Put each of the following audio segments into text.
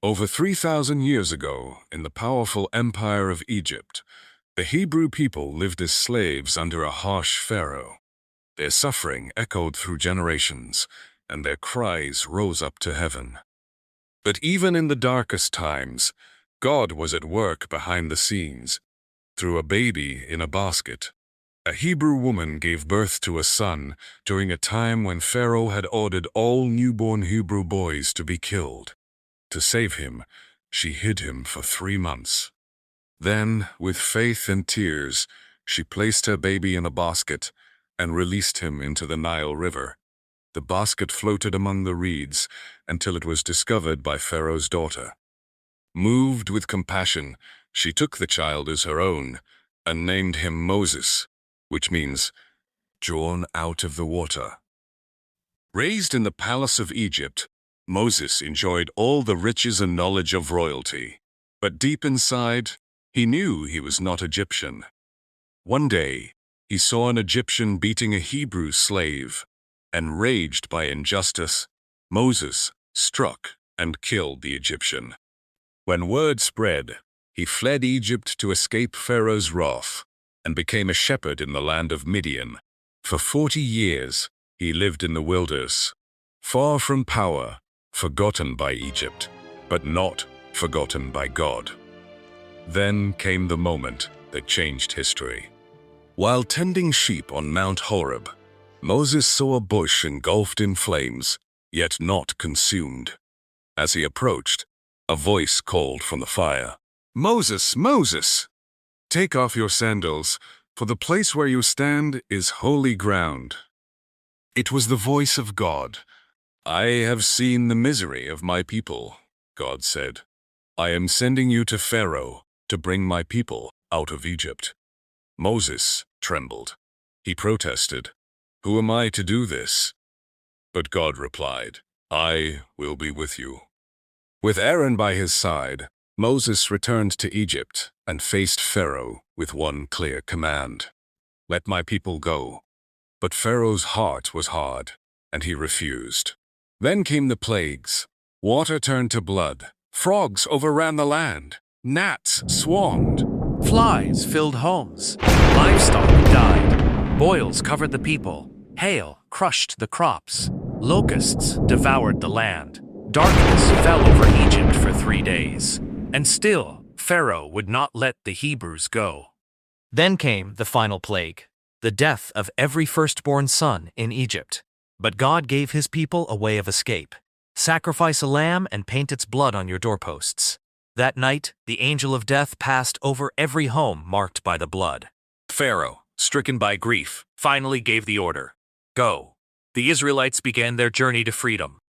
Over 3,000 years ago, in the powerful empire of Egypt, the Hebrew people lived as slaves under a harsh pharaoh. Their suffering echoed through generations, and their cries rose up to heaven. But even in the darkest times, God was at work behind the scenes. Through a baby in a basket, a Hebrew woman gave birth to a son during a time when Pharaoh had ordered all newborn Hebrew boys to be killed. To save him, she hid him for 3 months. Then, with faith and tears, she placed her baby in a basket and released him into the Nile River. The basket floated among the reeds until it was discovered by Pharaoh's daughter. Moved with compassion, she took the child as her own and named him Moses, which means drawn out of the water. Raised in the palace of Egypt, Moses enjoyed all the riches and knowledge of royalty, but deep inside, he knew he was not Egyptian. One day, he saw an Egyptian beating a Hebrew slave. Enraged by injustice, Moses struck and killed the Egyptian. When word spread, he fled Egypt to escape Pharaoh's wrath and became a shepherd in the land of Midian. For 40 years, he lived in the wilderness, far from power, forgotten by Egypt, but not forgotten by God. Then came the moment that changed history. While tending sheep on Mount Horeb, Moses saw a bush engulfed in flames, yet not consumed. As he approached, a voice called from the fire, "Moses, Moses, take off your sandals, for the place where you stand is holy ground." It was the voice of God. "I have seen the misery of my people," God said. "I am sending you to Pharaoh to bring my people out of Egypt." Moses trembled. He protested, "Who am I to do this?" But God replied, "I will be with you." With Aaron by his side, Moses returned to Egypt and faced Pharaoh with one clear command: "Let my people go." But Pharaoh's heart was hard, and he refused. Then came the plagues. Water turned to blood. Frogs overran the land. Gnats swarmed. Flies filled homes. Livestock died. Boils covered the people. Hail crushed the crops. Locusts devoured the land. Darkness fell over Egypt for 3 days. And still, Pharaoh would not let the Hebrews go. Then came the final plague, the death of every firstborn son in Egypt. But God gave his people a way of escape. Sacrifice a lamb and paint its blood on your doorposts. That night, the angel of death passed over every home marked by the blood. Pharaoh, stricken by grief, finally gave the order, "Go." The Israelites began their journey to freedom.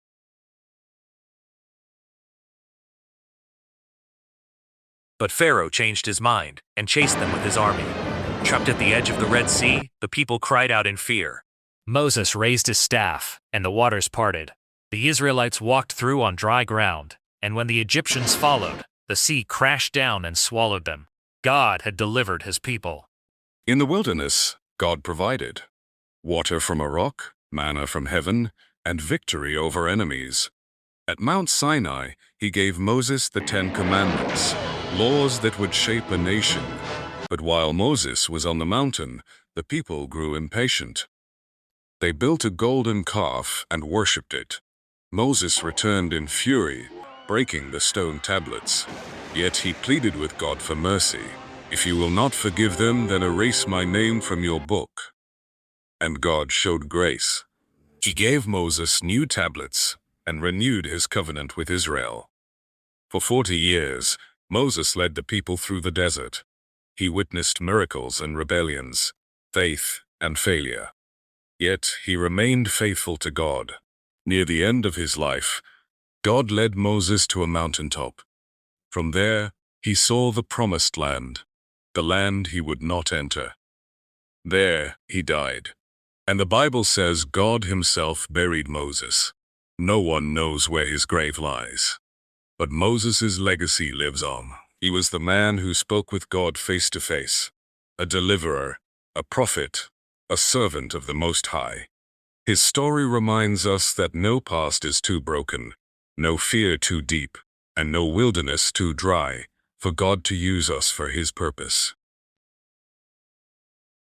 But Pharaoh changed his mind and chased them with his army. Trapped at the edge of the Red Sea, the people cried out in fear. Moses raised his staff, and the waters parted. The Israelites walked through on dry ground, and when the Egyptians followed, the sea crashed down and swallowed them. God had delivered his people. In the wilderness, God provided water from a rock, manna from heaven, and victory over enemies. At Mount Sinai, he gave Moses the 10 Commandments, laws that would shape a nation. But while Moses was on the mountain, the people grew impatient. They built a golden calf and worshipped it. Moses returned in fury, breaking the stone tablets. Yet he pleaded with God for mercy. "If you will not forgive them, then erase my name from your book." And God showed grace. He gave Moses new tablets and renewed his covenant with Israel. For 40 years, Moses led the people through the desert. He witnessed miracles and rebellions, faith and failure. Yet he remained faithful to God. Near the end of his life, God led Moses to a mountaintop. From there, he saw the promised land, the land he would not enter. There he died. And the Bible says God himself buried Moses. No one knows where his grave lies. But Moses' legacy lives on. He was the man who spoke with God face to face, a deliverer, a prophet, a servant of the Most High. His story reminds us that no past is too broken, no fear too deep, and no wilderness too dry for God to use us for His purpose.